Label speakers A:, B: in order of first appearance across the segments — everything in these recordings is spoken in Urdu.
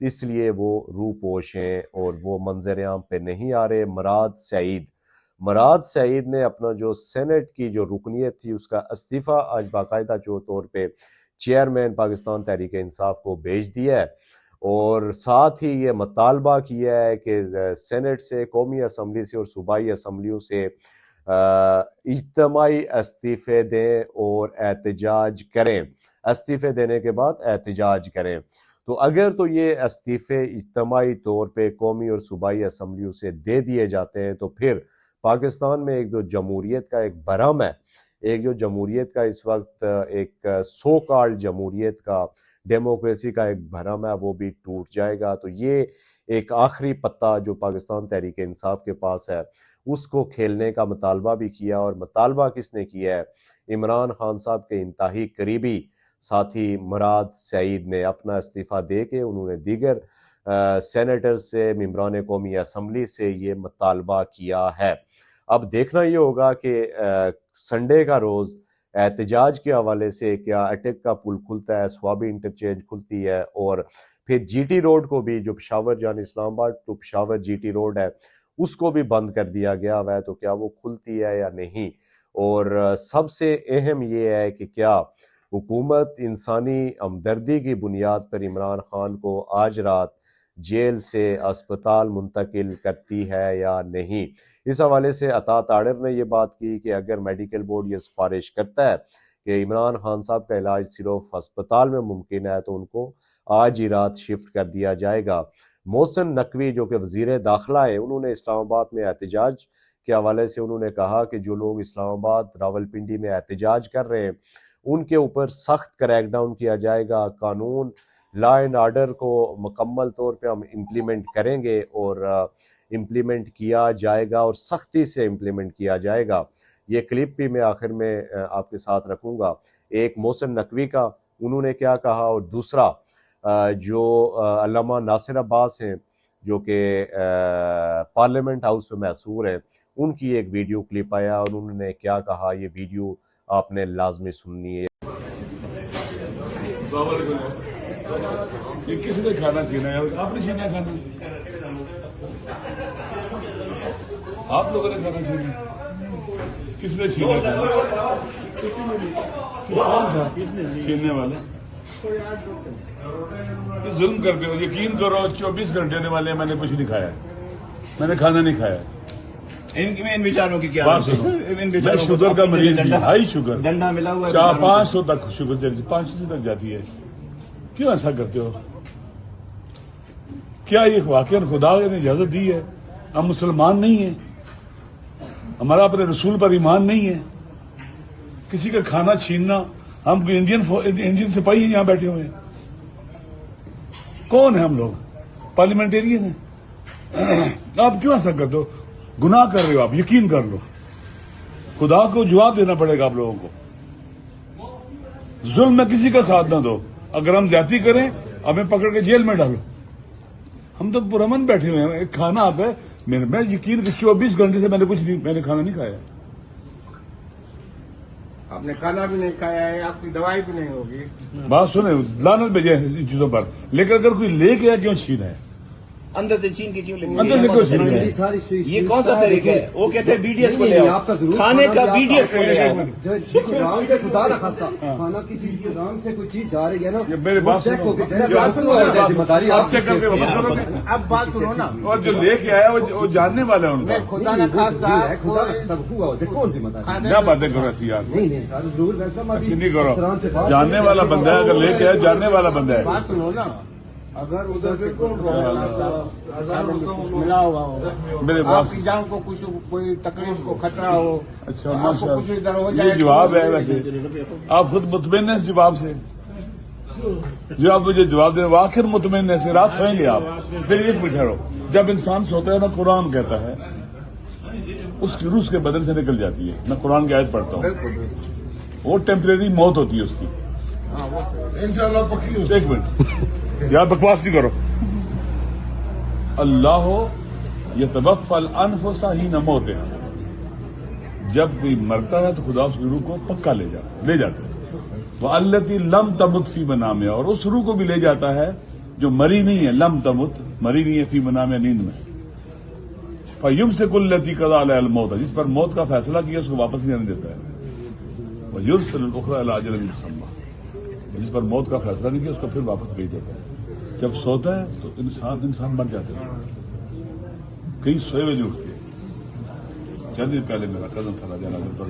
A: اس لیے وہ روپوش ہیں اور وہ منظر عام پہ نہیں آ رہے۔ مراد سعید نے اپنا جو سینٹ کی جو رکنیت تھی اس کا استعفیٰ آج باقاعدہ طور پہ چیئرمین پاکستان تحریک انصاف کو بھیج دیا ہے، اور ساتھ ہی یہ مطالبہ کیا ہے کہ سینٹ سے، قومی اسمبلی سے اور صوبائی اسمبلیوں سے اجتماعی استعفے دیں اور احتجاج کریں، استعفے دینے کے بعد احتجاج کریں۔ تو اگر تو یہ استعفے اجتماعی طور پہ قومی اور صوبائی اسمبلیوں سے دے دیے جاتے ہیں تو پھر پاکستان میں ایک جو جمہوریت کا ایک بھرم ہے، ایک جو جمہوریت کا اس وقت ایک سو کالڈ جمہوریت کا، ڈیموکریسی کا ایک بھرم ہے، وہ بھی ٹوٹ جائے گا۔ تو یہ ایک آخری پتہ جو پاکستان تحریک انصاف کے پاس ہے اس کو کھیلنے کا مطالبہ بھی کیا، اور مطالبہ کس نے کیا ہے؟ عمران خان صاحب کے انتہائی قریبی ساتھی مراد سعید نے اپنا استعفیٰ دے کے انہوں نے دیگر سینیٹر سے، ممبران قومی اسمبلی سے یہ مطالبہ کیا ہے۔ اب دیکھنا یہ ہوگا کہ سنڈے کا روز احتجاج کے حوالے سے کیا اٹک کا پل کھلتا ہے، سوابی انٹرچینج کھلتی ہے، اور پھر جی ٹی روڈ کو بھی، جو پشاور جان Islamabad to Peshawar G T road ہے اس کو بھی بند کر دیا گیا ہوا ہے، تو کیا وہ کھلتی ہے یا نہیں؟ اور سب سے اہم یہ ہے کہ کیا حکومت انسانی ہمدردی کی بنیاد پر عمران خان کو آج رات جیل سے اسپتال منتقل کرتی ہے یا نہیں؟ اس حوالے سے عطا تاڑر نے یہ بات کی کہ اگر میڈیکل بورڈ یہ سفارش کرتا ہے کہ عمران خان صاحب کا علاج صرف اسپتال میں ممکن ہے تو ان کو آج ہی رات شفٹ کر دیا جائے گا۔ محسن نقوی جو کہ وزیر داخلہ ہیں، انہوں نے اسلام آباد میں احتجاج کے حوالے سے انہوں نے کہا کہ جو لوگ اسلام آباد راولپنڈی میں احتجاج کر رہے ہیں ان کے اوپر سخت کریک ڈاؤن کیا جائے گا، قانون لا اینڈ آرڈر کو مکمل طور پہ ہم امپلیمنٹ کریں گے، اور امپلیمنٹ کیا جائے گا اور سختی سے امپلیمنٹ کیا جائے گا۔ یہ کلپ بھی میں آخر میں آپ کے ساتھ رکھوں گا، ایک محسن نقوی کا انہوں نے کیا کہا، اور دوسرا جو علامہ ناصر عباس ہیں جو کہ پارلیمنٹ ہاؤس میں محصور ہیں، ان کی ایک ویڈیو کلپ آیا اور انہوں نے کیا کہا، یہ ویڈیو آپ نے لازمی سننی ہے۔
B: یہ کس نے کھانا پینا ہے؟ آپ نے چھینا کھانا، آپ لوگوں نے کھانا چھینا، کس نے چھینا کھانا؟ کون تھا چھیننے والا؟ یہ ظلم کرتے ہو، یقین کرو 24 گھنٹے ہونے والے ہیں، میں نے کچھ نہیں کھایا، میں نے کھانا نہیں کھایا۔
C: ان بیچاروں کی کیا
B: بات سنو، میں شوگر کا مریض ہوں، ہائی شوگر،
C: ڈنڈا ملا ہوا ہے
B: 500 تک شوگر چلی، 500 تک جاتی ہے۔ کیوں ایسا کرتے ہو؟ کیا یہ واقعہ خدا نے اجازت دی ہے؟ ہم مسلمان نہیں ہیں، ہمارا اپنے رسول پر ایمان نہیں ہے، کسی کا کھانا چھیننا؟ ہم انڈین سپاہی ہیں یہاں بیٹھے ہوئے ہیں، کون ہیں ہم لوگ؟ پارلیمنٹیرین ہیں۔ آپ کیوں ایسا کرتے ہو؟ گناہ کر رہے ہو آپ، یقین کر لو، خدا کو جواب دینا پڑے گا آپ لوگوں کو۔ ظلم میں کسی کا ساتھ نہ دو، اگر ہم زیادتی کریں ہمیں پکڑ کے جیل میں ڈالو۔ ہم تو پرامن بیٹھے ہوئے ہیں، کھانا آتا ہے میں یقین کہ 24 گھنٹے سے میں نے کھانا نہیں کھایا۔
C: آپ نے کھانا بھی نہیں کھایا ہے، آپ کی دوائی بھی نہیں ہوگی۔
B: بات سنیں، لعنت بھیجے ان چیزوں پر، لیکن اگر کوئی لے کے آیا کیوں چھینا ہے؟
C: اندر سے چھین کے کیوں لیں گے؟
B: اندر سے کیوں چھین کے؟
C: یہ کون سا طریقہ ہے؟ وہ کہتے ہیں بی ڈی ایس کو لے آؤ، کھانے کا بی ڈی ایس کو لے آؤ۔
D: رام سے خدا نہ خاصہ کھانا کسی رام سے کوئی چیز جا رہی ہے نا،
B: میرے بات سنو، آپ چیک کر کے واپس کرو گے۔
C: اب بات سنو نا،
B: اور جو لے کے آیا وہ جاننے والا ہے ان کا۔
C: خدا نہ خاصہ
D: خدا سب ہوا کون سی مداری؟
B: کیا باتیں کرو ایسی یار؟
D: نہیں سر ضرور ویلکم،
B: ایسی نہیں کرو، جاننے والا بندہ ہے، اگر لے کے آیا جاننے والا بندہ ہے۔
C: بات سنو نا، اگر ادھر سے ملا ہوا ہو،
B: میرے
C: آپ
B: باپ
C: کی جان کو کچھ کوئی تکلیف کو خطرہ ہو،
B: اچھا
C: آپ
B: ماشاء
C: کو کچھ ادھر ہو
B: اللہ،
C: جائے،
B: یہ جواب ہے۔ ویسے آپ خود مطمئن ہیں اس جواب سے؟ جو آپ مجھے جواب دیں وہ آخر مطمئن ہے، رات سوئیں گے آپ؟ پھر ایک منٹ ٹھہرو، جب انسان سوتا ہے نا، قرآن کہتا ہے اس کی روح اس کے بدن سے نکل جاتی ہے۔ میں قرآن کی آیت پڑھتا ہوں، وہ ٹیمپریری موت ہوتی ہے اس کی۔ ایک منٹ یار، بکواس نہیں کرو۔ اللہ یتوفی الانفس حین موتہا، جب کوئی مرتا ہے تو خدا اس کی روح کو پکا لے جاتا ہے۔ وَالَّتِي لَمْ تَمُتْ فِي مَنَامِهَا، اور اس روح کو بھی لے جاتا ہے جو مری نہیں ہے، لم تمت، مری نہیں ہے فی منام یا نیند میں، فیمسک التی قضا علیہا الموت، جس پر موت کا فیصلہ کیا اس کو واپس نہیں آنے دیتا ہے، ویرسل الاخری الی اجل مسمى، جس پر موت کا فیصلہ نہیں کیا اس کو پھر واپس بھیج دیتا ہے۔ جب سوتا ہے تو انسان مر جاتا ہے، کئی سوئے ہوئے نہیں اٹھتے۔ چند دن پہلے میرا کزن تھا راجہ ناظر پر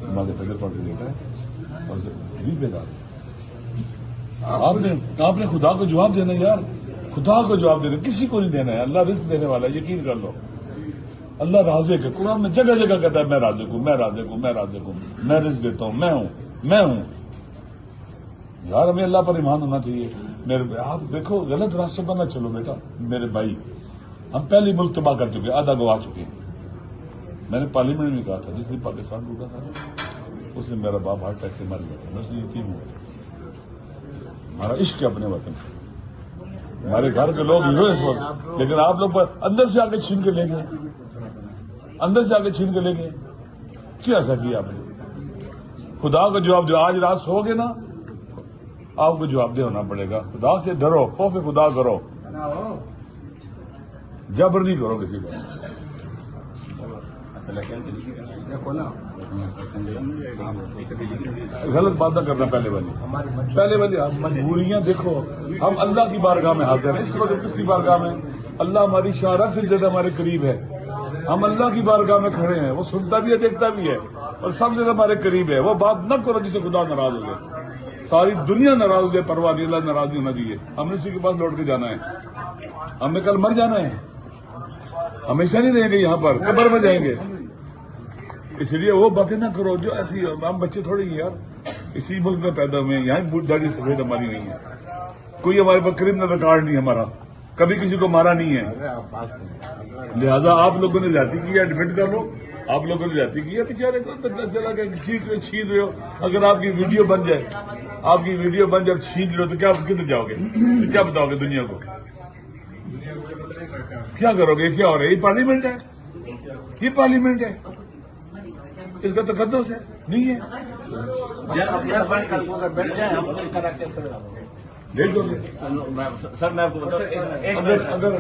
B: نماز فجر پڑھ کے دیتا ہے اور نہیں بیدار۔ آپ نے خدا کو جواب دینا یار، خدا کو جواب دینا، کسی کو نہیں دینا ہے۔ اللہ رزق دینے والا ہے، یقین کر لو۔ اللہ رازق ہے، قرآن میں جگہ جگہ کہتا ہے میں رازق ہوں، میں رازق ہوں، میں رازق ہوں، میں رزق دیتا ہوں، میں ہوں۔ یار ہمیں اللہ پر ایمان ہونا چاہیے۔ میرے آپ دیکھو غلط راستے پر نہ چلو بیٹا میرے بھائی، ہم پہلی ملک تباہ کر چکے، آدھا گوا چکے ہیں۔ میں نے پارلیمنٹ میں کہا تھا جس دن پاکستان ٹوٹا تھا اس دن میرا باپ ہارٹ اٹیک سے مر گیا تھا، میں سے یقین ہوا۔ ہمارا عشق ہے اپنے وطن، ہمارے گھر کے لوگ ہیرو اس وقت، لیکن آپ لوگ اندر سے آ کے چھین کے لے گئے، اندر سے آ کے چھین کے لے گئے۔ کیا ایسا کیا آپ نے؟ خدا کو جواب دو۔ آج رات سو گے نا آپ کو جواب دہ ہونا پڑے گا۔ خدا سے ڈرو، خوف خدا کرو، جبر نہیں کرو کسی کو۔ غلط بات نہ کرنا پہلے والی مجبوریاں دیکھو، ہم اللہ کی بارگاہ میں حاضر ہیں اس وقت۔ کس کی بارگاہ میں؟ اللہ ہماری شارک سے زیادہ ہمارے قریب ہے، ہم اللہ کی بارگاہ میں کھڑے ہیں، وہ سنتا بھی ہے دیکھتا بھی ہے اور سب سے زیادہ ہمارے قریب ہے۔ وہ بات نہ کرو جس سے خدا ناراض ہو جائے، ساری دنیا ناراض ہو جائے، پرواہ نہیں، اللہ ناراض نہیں ہونا چاہیے۔ ہم نے اسی کے پاس لوٹ کے جانا ہے، ہمیں کل مر جانا ہے، ہمیشہ نہیں رہیں گے یہاں پر، قبر میں جائیں گے۔ اس لیے وہ باتیں نہ کرو جو ایسی، ہم بچے تھوڑی ہیں یار، اسی ملک میں پیدا ہوئے ہیں، یہاں داڑھی سفید ہماری نہیں ہے، کوئی ہمارے پاس کرمنل ریکارڈ نہیں ہمارا، کبھی کسی کو مارا نہیں ہے۔ لہذا آپ لوگوں نے زیادتی کی ہے، ایڈمٹ کر لو، آپ لوگوں نے زیادتی کی ہے، بیچارے کو پتہ چلا کہ سیٹ میں چھین رہے ہو، اگر آپ کی ویڈیو بن جائے، آپ کی ویڈیو بن جب چھین رہے ہو تو کیا کدھر جاؤ گے؟ تو کیا بتاؤ گے دنیا کو؟ کیا کرو گے؟ کیا ہو رہا ہے؟ یہ پارلیمنٹ ہے، یہ پارلیمنٹ ہے، اس کا تقدس ہے نہیں ہے؟ دیکھ دو گے
C: سر میں آپ کو بتاؤں
B: اگر